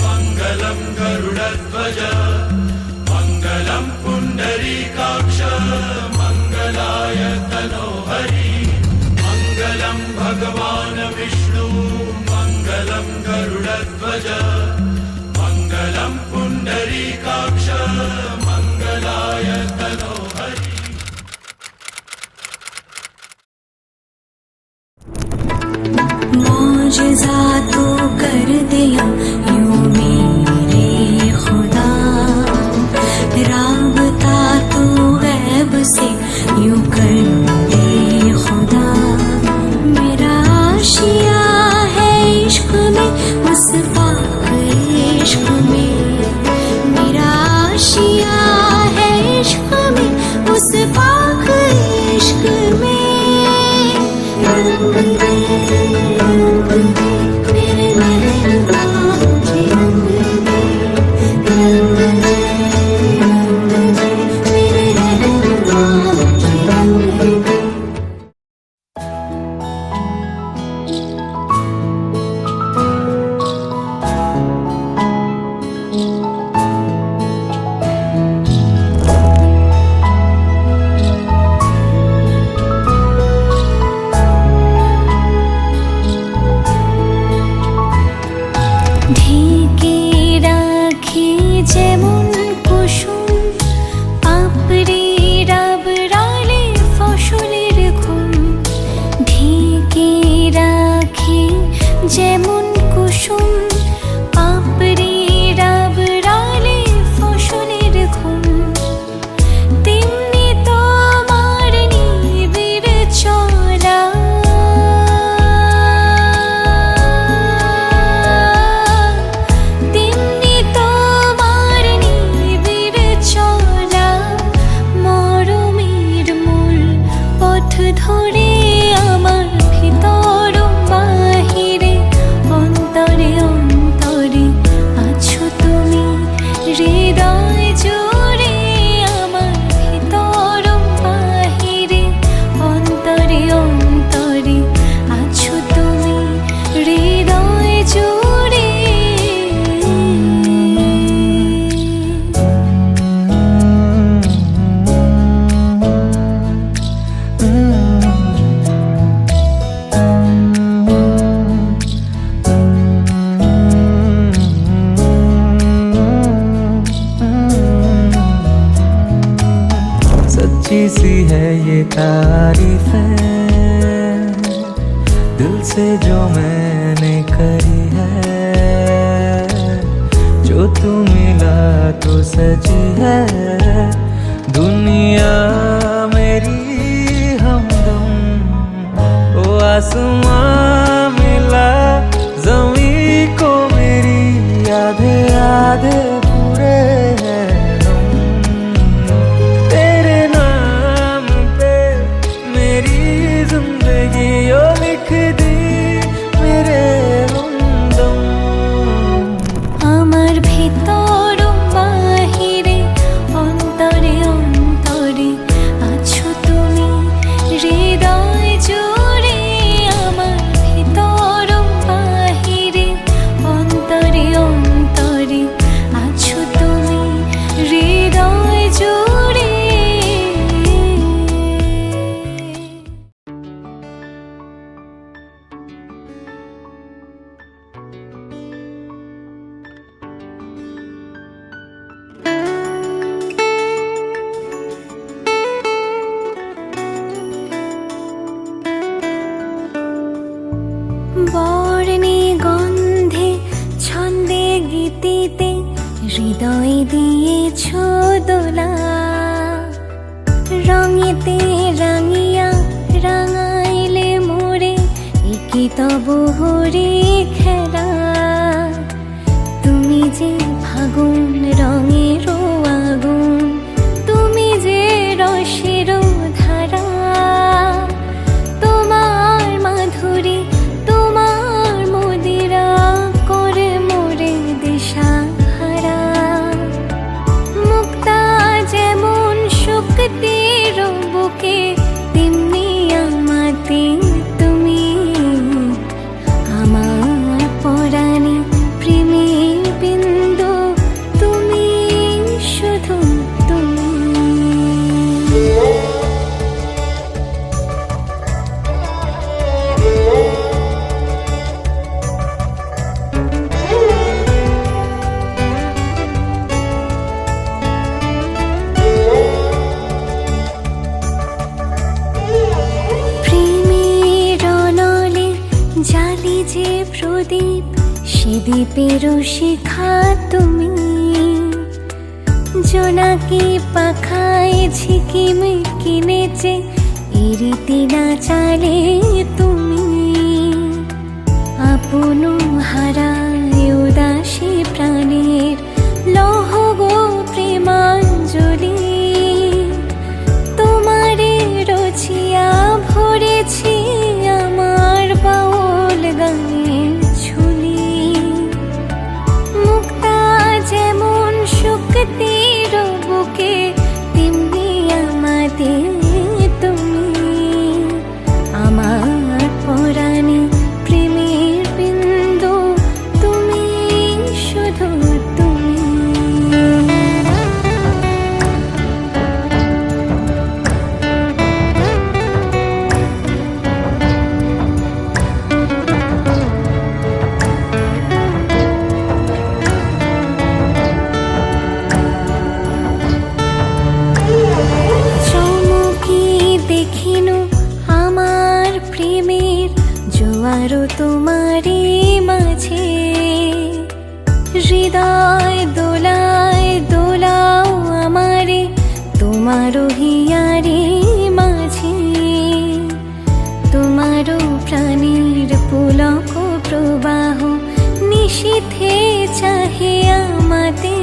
मङ्गलं गरुडध्वज मङ्गलं पुण्डरीकाक्ष मङ्गलाय तनोहरि मङ्गलं भगवान् विष्णु मङ्गलं गरुडध्वज मङ्गलं पुण्डरीकाक्ष मङ्गलाय तनोहरि। मौजज़ा तो कर दिया यूं मेरे खुदा, राबता तो गैब से यूं कर दे खुदा। मेरा आशिया है इश्क में उस पाक इश्क में, मेरा आशिया है इश्क में उस पाक इश्क में। सी है ये तारीफ है दिल से जो मैंने करी है, जो तू मिला तो सजी है दुनिया मेरी हमदम। ओ आसमां मिला ज़मीं को मेरी आधे आधे पूरे हैं लिख दी मेरे हमदम। আমার ভিতর বাহিরে অন্তরে অন্তরে আছো তুমি, হৃদয় জুড়ে আমার ভিতর বাহিরে অন্তরে অন্তরে আছো তুমি, হৃদয় জুড়ে। বর্ণে গন্ধে ছন্দে গীতিতে হৃদয় দিয়েছ দোলা, রঙেতে রাঙিয়া রাঙাইলে মোরে একি তব হরে খেলা। তুমি যে ফাগুন রঙের আগুন, তুমি যে রসের ধারা, তোমার মাধুরী তোমার মদিরা করে মোরে দিশাহারা। মুক্তা যেমন শক্তির বুকে তেমনি আমাতে তুমি, আমার রূপের শিখা তুমি, জোনাকি পাখায় ঝিকিমিকি নেচে ইরিতি না চালে তুমি, আপন হারায় উদাসী প্রাণের লহ গো প্রেমাঞ্জলি, তোমারে রচিয়া ভরেছি আমার বাউল গানের ঝুলি। মুক্তা যেমন শুকতির বুকে, তেমনি আমাদের তুমি, আমার পরাণে প্রেমের বিন্দু তুমি, শুধু তুমি। চমকি দেখিনু আমার প্রেমের জোয়ারও তোমারই মাঝে, হৃদয় দোলায় দোলাও আমারে তোমারও হিয়ারে মাঝে, তোমারও প্রাণীর পুলক প্রবাহ নিশীথে চাহে আমাতে,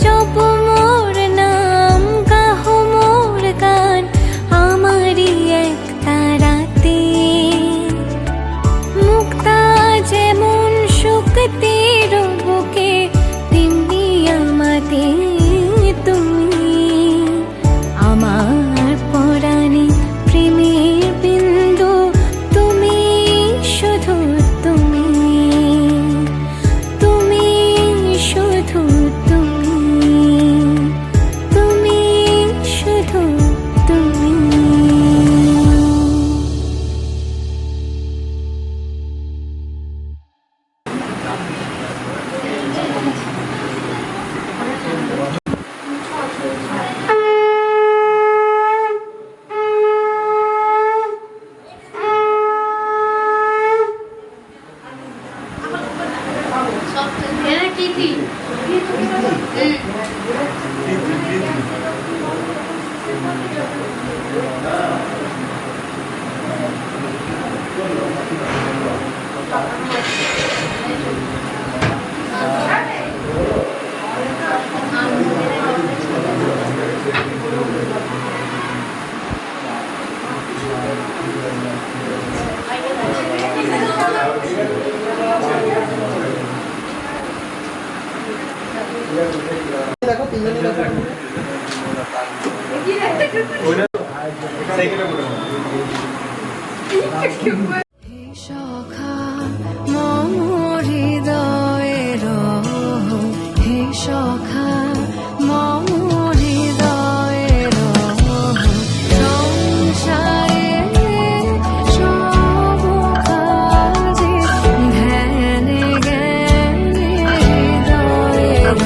জপ মোর নাম গাহ মোর গান আমারই এক তারাতে। মুক্তা যেমন শুকতির বুকে, তেমনি আমাদের তুমি, আমার পরাণে প্রেমের বিন্দু তুমি, শুধু তুমি, তুমি শুধু তুমি, তুমি শুধু তুমি। দেখো তিনজনই দেখো সখা মম হৃদয়ের, হে সখা মম হৃদয়ের, সংসারে সব কাজে ধ্যানে জ্ঞানে হৃদয়ের।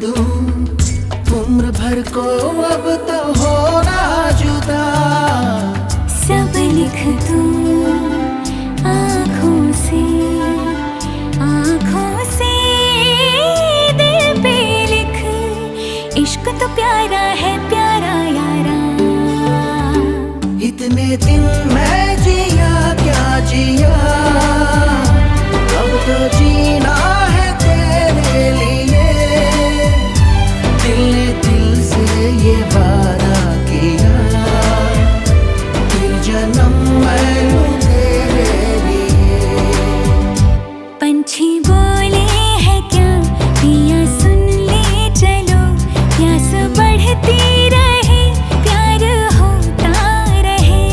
दूं उम्र भर को अब तो होना जुदा। सब लिख दूं आँखों से दिल पे लिख। इश्क तो प्यारा है प्यारा यारा। इतने दिन मैं जिया क्या जिया, अब तो जीना है तेरे लिए। दिल ने दिल से ये वादा किया, फिर जन्म मैं लूं तेरे लिए। पंछी बोले हैं क्या पिया सुन ले चलो, प्यास बढ़ती रहे प्यार होता रहे।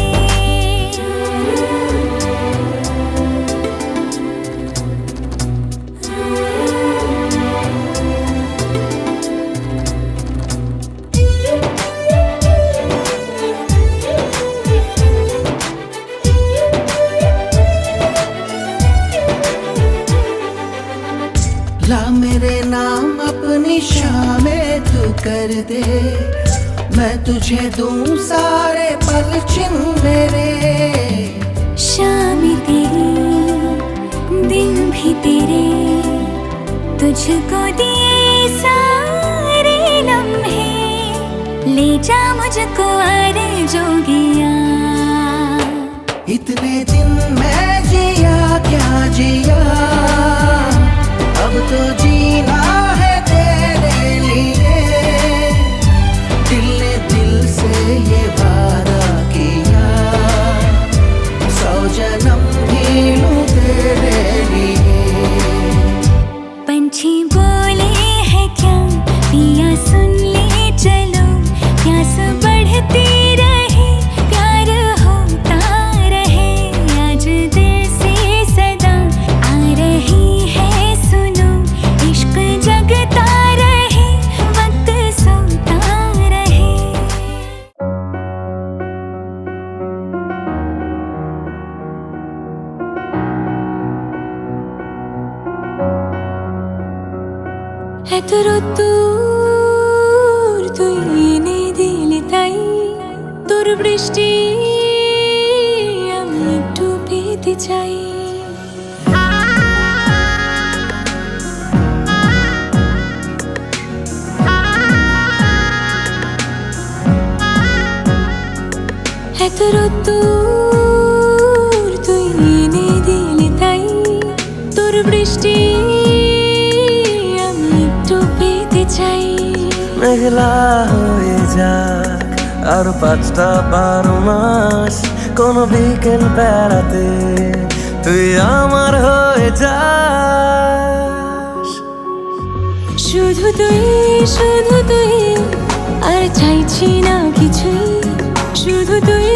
ला मेरे नाम अपनी शामें तू कर दे, मैं तुझे दूं सारे पल छिन मेरे। शाम तेरी दिन भी तेरे, तुझको दिए सारे लम्हे। ले जा मुझको हर जोगिया। इतने दिन मैं जिया क्या जिया, अब तो जीना है तेरे लिए। दिल ने दिल से ये वादा किया, 100 जन्म भी लूं तेरे लिए। पंछी बोले हैं क्या पिया सुन ले चलो, प्यास बढ़ती रहे प्यार होता रहे। आज दिल से सदा आ रही है सुनो, इश्क जगता रहे वक्त सोता रहे। এতরূর তুই এনে দিলি তাই, তোর বৃষ্টি আমি একটু পেতে চাই। এতরূর তুই এনে দিলি তাই, তোর বৃষ্টি আমি একটু পেতে চাই। মেঘলা হয়ে যাক আর 5টা 12 মাস, কোনো বিকেল বেড়াতে তুই আমার হয়ে যাস। শুধু তুই আর চাইছি না কিছুই। শুধু তুই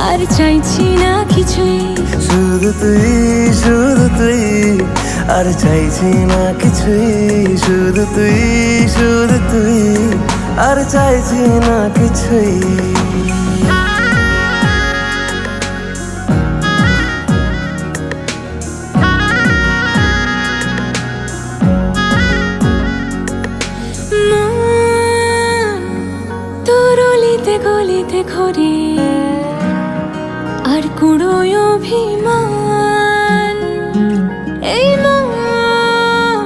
আর চাইছি না কিছুই। শুধু তুই আর চাইছি না কিছুই। শুধু তুই আর চাইছি না কিছুই। তোর অলিতে গলিতে ঘরে আর কুড়োয় অভিমান। এই মন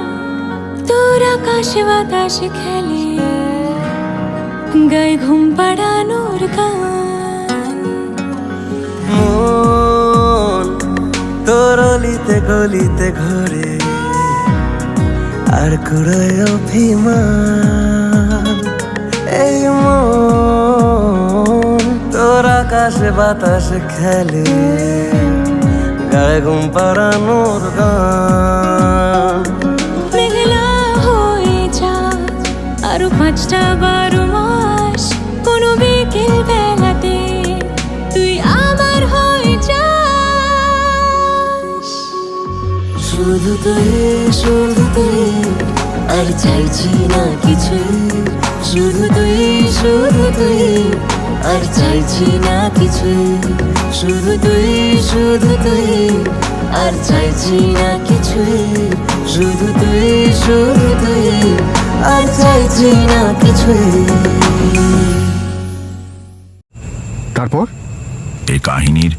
তোর আকাশে বাতাসে খেলে, গায়ে ঘুম পাড়ানোর গান। মন তোর অলিতে গলিতে ঘরে আর কুড়োয় অভিমান। এই মন তোর আকাশে বাতাসে খেলে, গায়ে ঘুম পাড়ানোর গান। মেঘলা হয়ে যা আরো 5টা 12 মাস, কোনো বিকেল বেলাতে তুই আমার হয়ে যাস। শুধু তুই আর চাইছি না কিছুই। শুধু তুই আর চাইছি না কিছুই। শুধু তুই আর চাইছি না কিছুই, শুধু তুই, শুধু তুই, আর চাইছি না কিছুই। তারপর এই কাহিনীর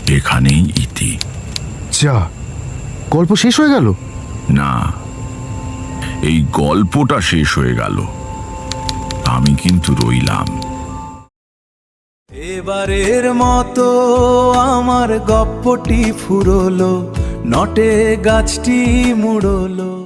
এখানেই ইতি। যা, গল্প শেষ হয়ে গেল? না, এই গল্পটা শেষ হয়ে গেল, আমি কিন্তু রইলাম। এবারের মতো আমার গপ্পটি ফুরলো, নটে গাছটি মুড়লো।